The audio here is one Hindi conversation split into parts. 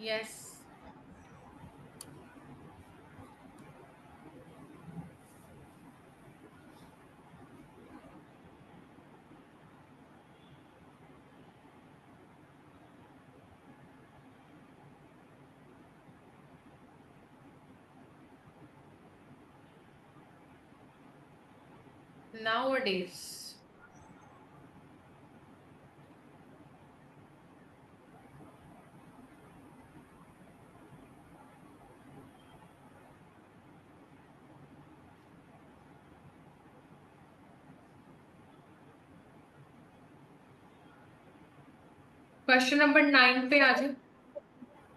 Yes. Nowadays. क्वेश्चन नंबर 9 पे आ जाए,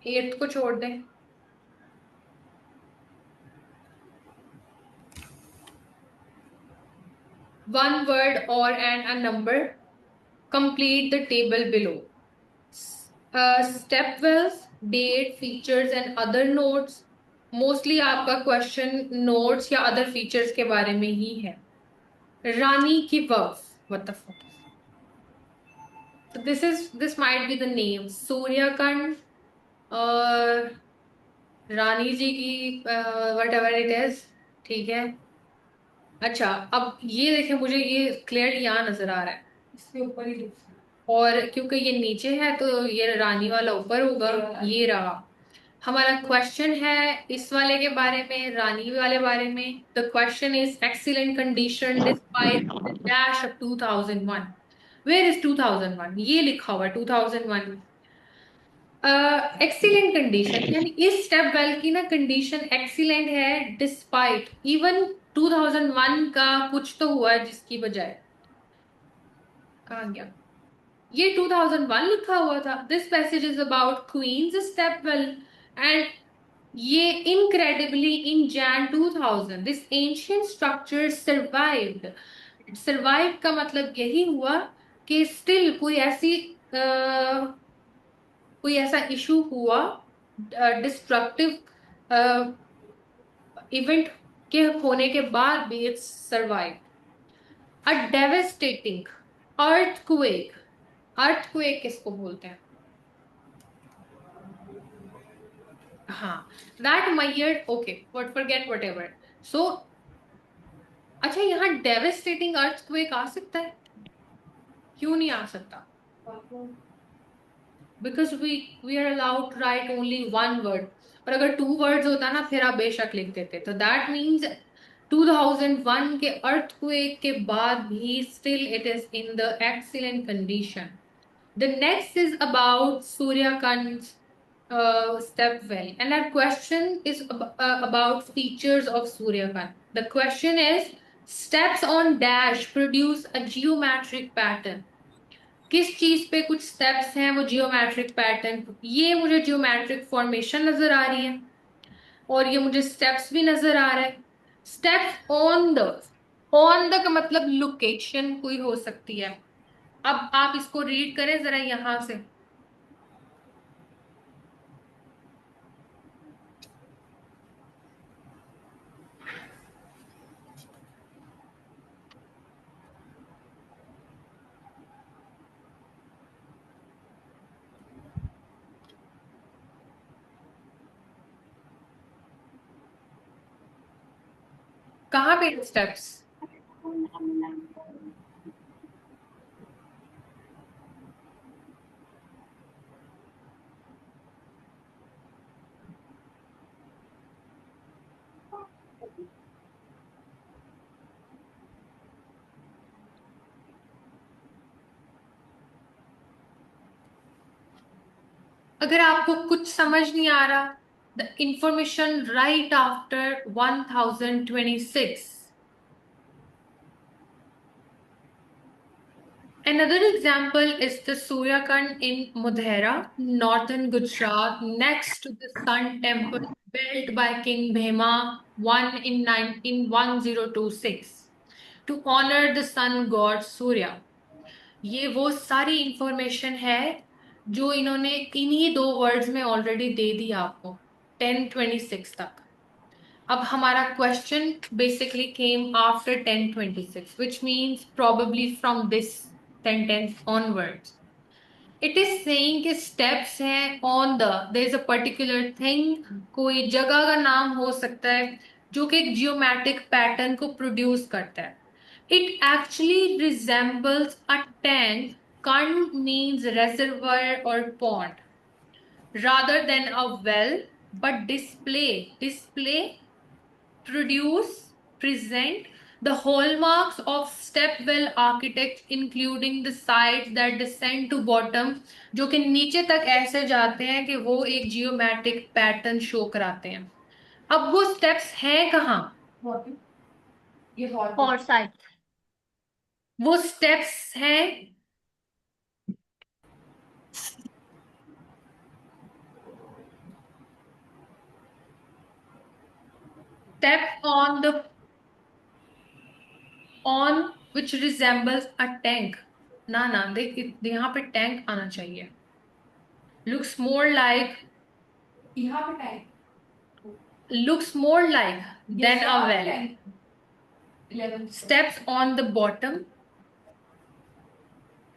8 को छोड़ दें। One word or and a number. Complete the table below. Step wells, date, features and other notes. Mostly आपका क्वेश्चन नोट्स या अदर फीचर्स के बारे में ही है। Rani ki Vav, what the fuck. So this might be the name Suryakund और रानी जी की वट एवर इट इज। ठीक है। अच्छा, अब ये देखें, मुझे ये क्लियरली यहाँ नजर आ रहा है, इसके ऊपर ही और क्योंकि ये नीचे है तो ये रानी वाला ऊपर होगा। ये रहा हमारा क्वेश्चन है इस वाले के बारे में, रानी वाले बारे में। The question is excellent condition despite dash of 2001। Where is 2001? ये लिखा हुआ 2001। एक्सीलेंट कंडीशन यानी इस स्टेप वेल की ना कंडीशन एक्सीलेंट है, डिस्पाइट इवन 2001 का कुछ तो हुआ है जिसकी बजाय। कहाँ गया? ये 2001 लिखा हुआ था। This passage is about queen's stepwell and ये इनक्रेडिबली इन जैन 2000 this ancient structure survived. Survive का मतलब यही हुआ कि स्टिल कोई ऐसा इशू हुआ, डिस्ट्रक्टिव इवेंट के होने के बाद भी it's survive. A devastating earthquake. Earthquake किसको बोलते हैं? हाँ, दैट मैयर्ड, okay, what forget whatever. So अच्छा, यहाँ डेवेस्टेटिंग अर्थक्वेक आ सकता है? क्यों नहीं आ सकता? Because we are allowed to write only one word. और अगर टू वर्ड्स होता ना फिर आप बेशक लिख देते। तो दैट मीन्स 2001 के अर्थक्वेक के बाद भी still it is in the excellent condition. The next is about Suryakant's step well, and our question is about features of Suryakant. The question is steps on dash produce a geometric pattern. किस चीज पे कुछ स्टेप्स हैं वो जियोमेट्रिक पैटर्न? ये मुझे जियोमेट्रिक फॉर्मेशन नजर आ रही है और ये मुझे स्टेप्स भी नजर आ रहा है। स्टेप्स ऑन द का मतलब लोकेशन कोई हो सकती है। अब आप इसको रीड करें जरा यहां से। कहाँ पे स्टेप्स? अगर आपको कुछ समझ नहीं आ रहा, the information right after 1026। Another example is the Suryakund in Mudhera, northern Gujarat, next to the Sun Temple built by King Bhema in 1026 to honor the sun god Surya. ये वो सारी इंफॉर्मेशन है जो इन्होंने इन्हीं दो वर्ड्स में ऑलरेडी दे दी आपको 1026 तक। अब हमारा question basically came after 1026 which means probably from this sentence onwards. It is saying कि स्टेप्स हैं on the, there is a particular thing, कोई जगह का नाम हो सकता है जो कि एक जियोमेट्रिक पैटर्न को प्रोड्यूस करता है. It actually resembles a tank. Can't means reservoir or pond rather than a well, but display, produce, present the hallmarks of step well architects, including the sides that descend to bottom, जो कि नीचे तक ऐसे जाते हैं कि वो एक जियोमेट्रिक पैटर्न शो कराते हैं. अब वो स्टेप्स हैं कहाँ? ये और साइड. वो स्टेप्स हैं step on which resembles a tank. ना ना देख, यहाँ पे टैंक आना चाहिए. Looks more like, यहाँ पे tank looks more like than a well. 11 steps on the bottom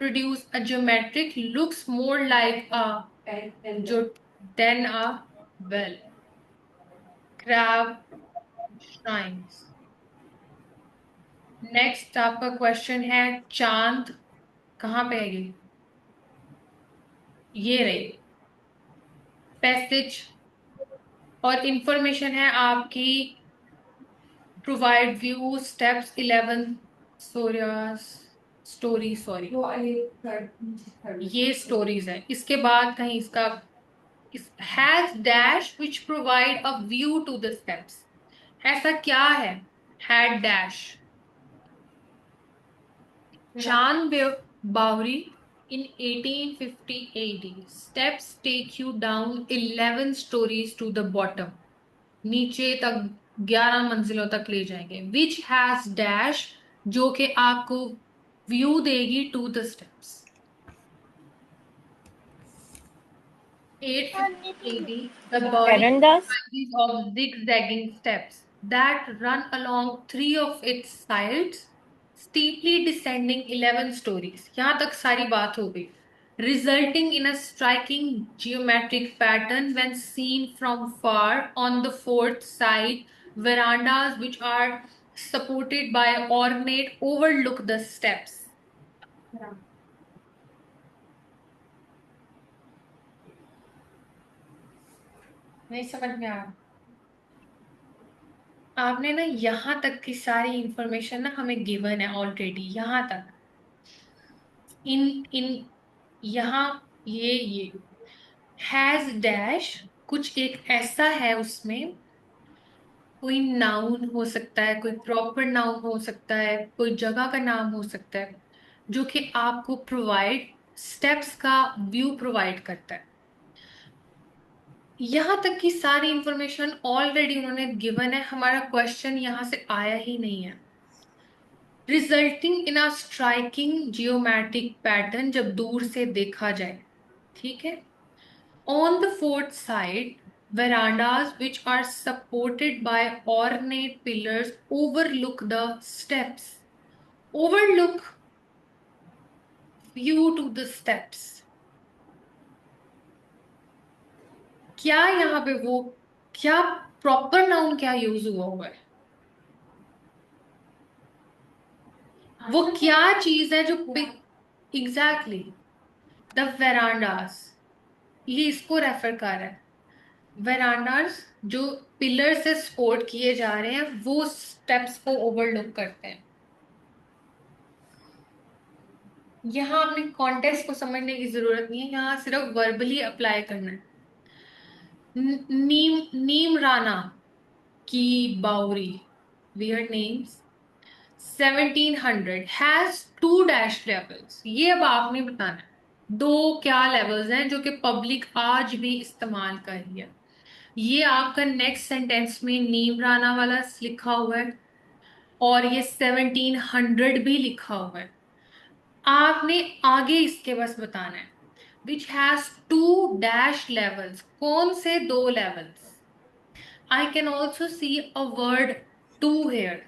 produce a geometric looks more like a जो than a well. Crab shrines. Next आपका क्वेश्चन है, चांद कहाँ पे है ये रही पैसेज. और इंफॉर्मेशन है आपकी, प्रोवाइड व्यू स्टेप्स 11 सूर्यास स्टोरी, सॉरी ये स्टोरीज है. इसके बाद कहीं इसका has dash which provide a view to the steps. ऐसा क्या है हैड डैश? चांद बावरी in 1850 AD. Steps take you down 11 stories to the bottom. नीचे तक 11 मंजिलों तक ले जाएंगे. Which has dash जो कि आपको व्यू देगी to the steps. 850 AD, the body Verandas. comprises of zigzagging steps that run along three of its sides, steeply descending 11 stories. यहाँ तक सारी बात हो गई. Resulting in a striking geometric pattern when seen from far. On the fourth side, verandas which are supported by ornate overlook the steps. नहीं समझ में आ रहा? आपने ना यहाँ तक की सारी इंफॉर्मेशन ना हमें गिवन है ऑलरेडी. यहाँ तक इन इन यहाँ ये हैज डैश कुछ एक ऐसा है, उसमें कोई नाउन हो सकता है, कोई प्रॉपर नाउन हो सकता है, कोई जगह का नाम हो सकता है, जो कि आपको प्रोवाइड स्टेप्स का व्यू प्रोवाइड करता है. यहाँ तक की सारी इंफॉर्मेशन ऑलरेडी उन्होंने गिवन है. हमारा क्वेश्चन यहाँ से आया ही नहीं है. Resulting in a striking geometric pattern जब दूर से देखा जाए. ठीक है. On the fourth side, verandas which are supported by ornate pillars overlook the steps. Overlook view to the steps. क्या यहाँ पे वो क्या प्रॉपर नाउन क्या यूज हुआ है? वो क्या चीज है जो एग्जैक्टली द वेरांडास, ये इसको रेफर कर रहा है. वेरांडास जो पिलर से सपोर्ट किए जा रहे हैं वो स्टेप्स को ओवरलुक करते हैं. यहाँ अपने कॉन्टेक्स्ट को समझने की जरूरत नहीं है, यहाँ सिर्फ वर्बली अप्लाई करना है. नीम राणा की Baori, weird names. 1700 has two dash levels. ये अब आपने बताना है दो क्या लेवल्स हैं जो कि पब्लिक आज भी इस्तेमाल कर रही है. ये आपका नेक्स्ट सेंटेंस में नीम राणा वाला लिखा हुआ है और ये 1700 भी लिखा हुआ है. आपने आगे इसके बस बताना है which has two dash levels. कौन से दो levels? I can also see a word two here.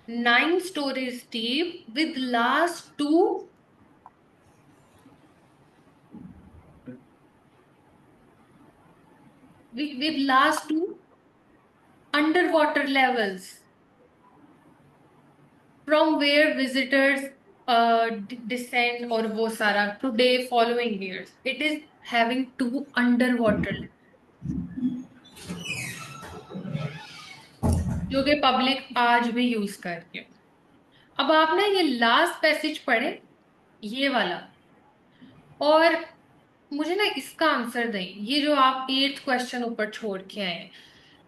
9 stories deep with last two with last two underwater levels from where visitors descend और वो सारा today following years it is having two underwater जो कि पब्लिक आज भी यूज कर रही है। अब आप ना ये लास्ट पैसेज पढ़े, ये वाला, और मुझे ना इसका आंसर दें। ये जो आप 8th क्वेश्चन ऊपर छोड़ के आए हैं,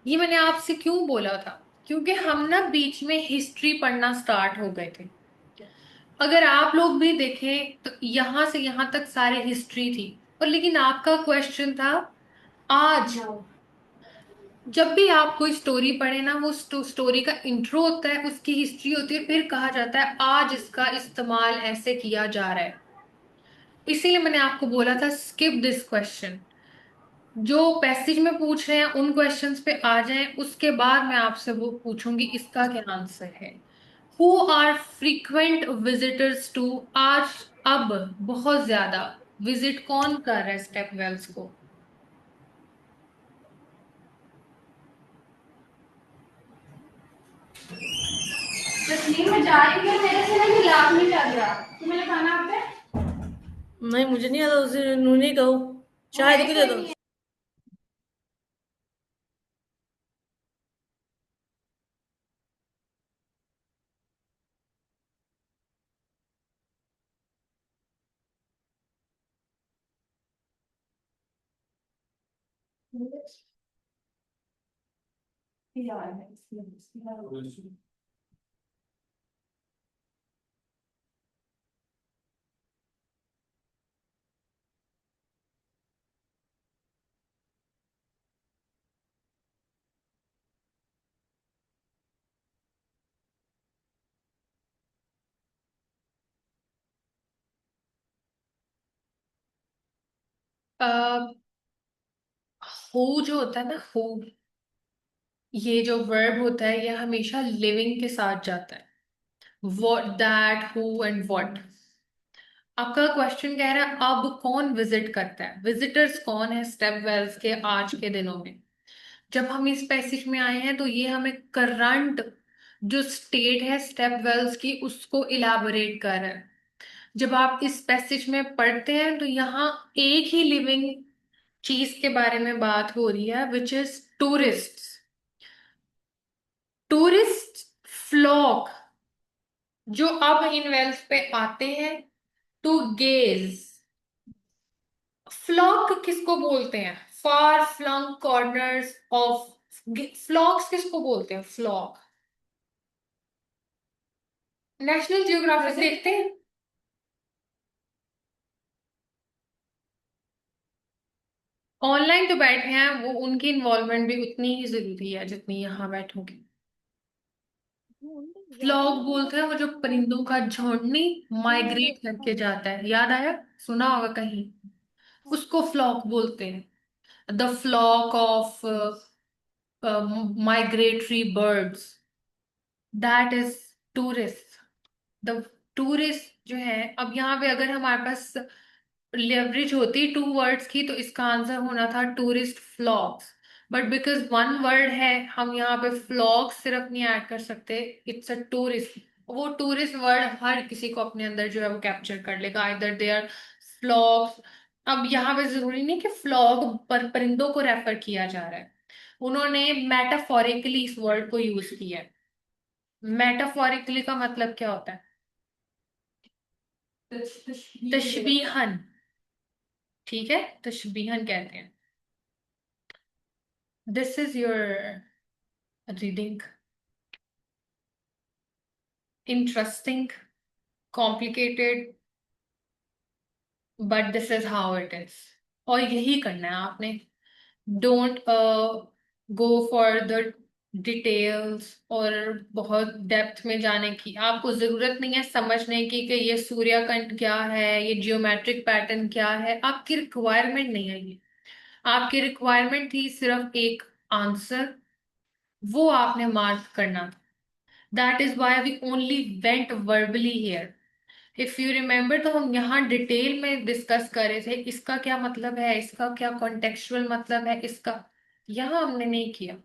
ये मैंने आपसे क्यों बोला था, क्योंकि हम ना बीच में हिस्ट्री पढ़ना स्टार्ट हो गए थे। अगर आप लोग भी देखें तो यहां से यहां तक सारे हिस्ट्री थी, और लेकिन आपका क्वेश्चन था आज। जब भी आप कोई स्टोरी पढ़े ना, वो स्टोरी का इंट्रो होता है, उसकी हिस्ट्री होती है, फिर कहा जाता है आज इसका इस्तेमाल ऐसे किया जा रहा है। इसीलिए मैंने आपको बोला था स्किप दिस क्वेश्चन। जो पैसेज में पूछ रहे हैं उन क्वेश्चंस पे आ जाएं, उसके बाद मैं आपसे वो पूछूंगी इसका क्या आंसर है। Who are frequent visitors to, आज अब बहुत ज्यादा विजिट कौन कर रहा है स्टेप वेल्स को? तस्लीम में जा रही है मेरे से, नहीं लाभ नहीं लग रहा तुम्हें खाना पे। नहीं मुझे नहीं आता, उसे नूनी कहो, चाय तो दे दो। हु जो होता है ना, हु, ये जो वर्ब होता है ये हमेशा लिविंग के साथ जाता है। what, that, who and what। आपका क्वेश्चन कह रहा है अब कौन विजिट करता है, विजिटर्स कौन है स्टेप वेल्स के आज के दिनों में। जब हम इस पैसेज में आए हैं तो ये हमें करंट जो स्टेट है स्टेप वेल्स की उसको इलाबोरेट कर रहा है। जब आप इस पैसेज में पढ़ते हैं तो यहाँ एक ही लिविंग चीज के बारे में बात हो रही है, which is tourist. Tourist flock जो अब इन वेल्स पे आते हैं टू गेज। फ्लॉक किसको बोलते हैं? फार फ्लंग कॉर्नर्स ऑफ, फ्लॉक्स किसको बोलते हैं? फ्लॉक। नेशनल जियोग्राफिक देखते हैं? ऑनलाइन तो बैठे हैं, वो उनकी इन्वॉल्वमेंट भी उतनी ही जरूरी है जितनी यहाँ बैठोगे। फ्लॉक बोलते हैं वो जो परिंदों का झुंड नहीं माइग्रेट करके जाता है, याद आया? सुना होगा कहीं, उसको फ्लॉक बोलते हैं। The flock of migratory birds, that is tourists। The tourist जो है, अब यहाँ पे अगर हमारे पास लेवरेज होती टू वर्ड्स की तो इसका आंसर होना था tourist flocks. But because one word है, हम यहाँ पे फ्लॉक्स सिर्फ नहीं ऐड कर सकते, इट्स अ टूरिस्ट। वो टूरिस्ट वर्ड हर किसी को अपने अंदर जो है वो कैप्चर कर लेगा, आइदर दे आर फ्लॉक्स। अब यहाँ पे जरूरी नहीं कि फ्लॉग पर परिंदों को रेफर किया जा रहा है, उन्होंने मेटाफोरिकली इस वर्ड को यूज किया है। मेटाफोरिकली का मतलब क्या होता है? तशबीहन। ठीक है, तशबीहन कहते हैं। This is your reading. Interesting, complicated, but this is how it is. और यही करना है आपने। Don't go for the details और बहुत डेप्थ में जाने की आपको जरूरत नहीं है, समझने की कि ये सूर्यकंठ क्या है, ये जियोमेट्रिक पैटर्न क्या है, आपकी रिक्वायरमेंट नहीं है ये। आपकी रिक्वायरमेंट थी सिर्फ एक आंसर, वो आपने मार्क करना था। That is why we only went verbally here. If you remember तो हम यहाँ डिटेल में डिस्कस कर रहे थे, इसका क्या मतलब है, इसका क्या कॉन्टेक्चुअल मतलब है इसका। यहाँ हमने नहीं किया।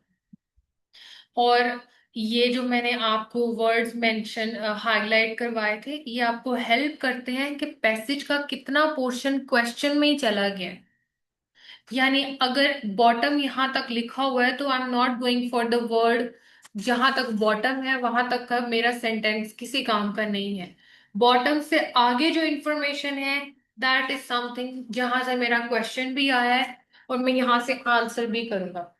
और ये जो मैंने आपको वर्ड्स मेंशन हाईलाइट करवाए थे, ये आपको हेल्प करते हैं कि पैसेज का कितना पोर्शन क्वेश्चन में ही चला गया है। यानी अगर बॉटम यहाँ तक लिखा हुआ है तो I am not going for the word, जहां तक बॉटम है वहां तक का मेरा सेंटेंस किसी काम का नहीं है। बॉटम से आगे जो इंफॉर्मेशन है, दैट इज समथिंग जहां से मेरा क्वेश्चन भी आया है और मैं यहां से आंसर भी करूंगा।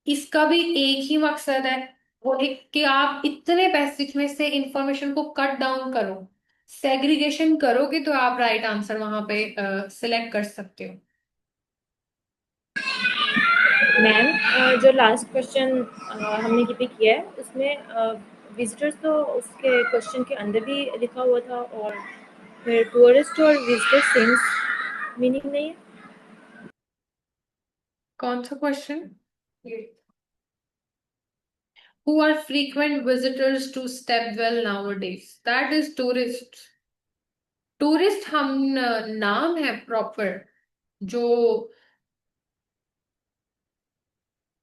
इसका भी एक ही मकसद है, वो एक कि आप इतने पैसेज में से इंफॉर्मेशन को कट डाउन करो, सेग्रीगेशन करोगे तो आप राइट आंसर वहां पे सिलेक्ट कर सकते हो। मैम, जो लास्ट क्वेश्चन हमने ये किया है उसमें विजिटर्स तो उसके क्वेश्चन के अंदर भी लिखा हुआ था, और फिर टूरिस्ट और विजिटर सेम्स मीनिंग नहीं है। कौन सा question? Who are frequent visitors to Stepwell nowadays? That is tourists. Tourist हम नाम है प्रॉपर, जो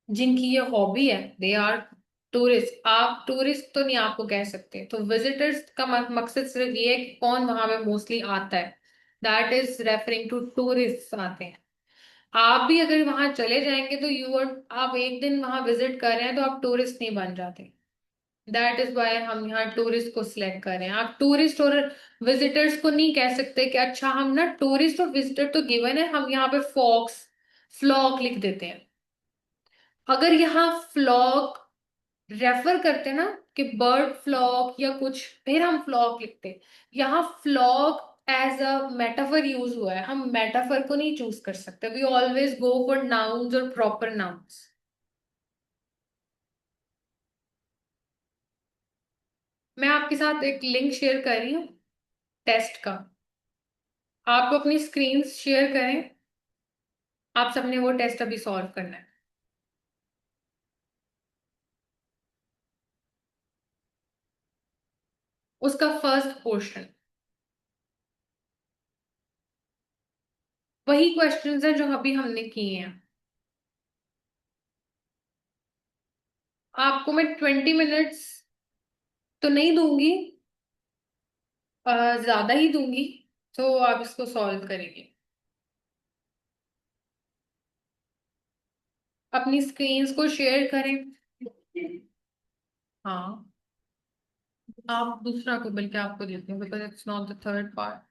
जिनकी ये हॉबी है, दे आर टूरिस्ट। आप टूरिस्ट तो नहीं आपको कह सकते। तो विजिटर्स का मकसद सिर्फ ये है कि कौन वहां पे मोस्टली आता है, that is referring to tourist आते हैं। आप भी अगर वहां चले जाएंगे तो यू आर, आप एक दिन वहां विजिट कर रहे हैं तो आप टूरिस्ट नहीं बन जाते। दैट इज वाई हम यहाँ टूरिस्ट को सिलेक्ट कर रहे हैं। आप टूरिस्ट और विजिटर्स को नहीं कह सकते कि अच्छा हम ना टूरिस्ट और विजिटर तो गिवन है, हम यहाँ पे फॉक्स फ्लॉक लिख देते हैं। अगर यहाँ फ्लॉक रेफर करते ना कि बर्ड फ्लॉक या कुछ, फिर हम फ्लॉक लिखते। यहाँ flock as a metaphor use हुआ है, हम मेटाफर को नहीं चूज कर सकते। We always go for nouns और प्रॉपर नाउन्स। मैं आपके साथ एक लिंक शेयर कर रही हूँ टेस्ट का, आप अपनी स्क्रीन शेयर करें। आप सबने वो टेस्ट अभी सॉल्व करना है। उसका फर्स्ट पोर्शन वही क्वेश्चंस हैं जो अभी हमने किए हैं। आपको मैं 20 मिनट्स तो नहीं दूंगी, ज्यादा ही दूंगी, तो आप इसको सॉल्व करेंगे। अपनी स्क्रीन्स को शेयर करें। हाँ, आप दूसरा को बल्कि आपको देते हैं because it's not the third part.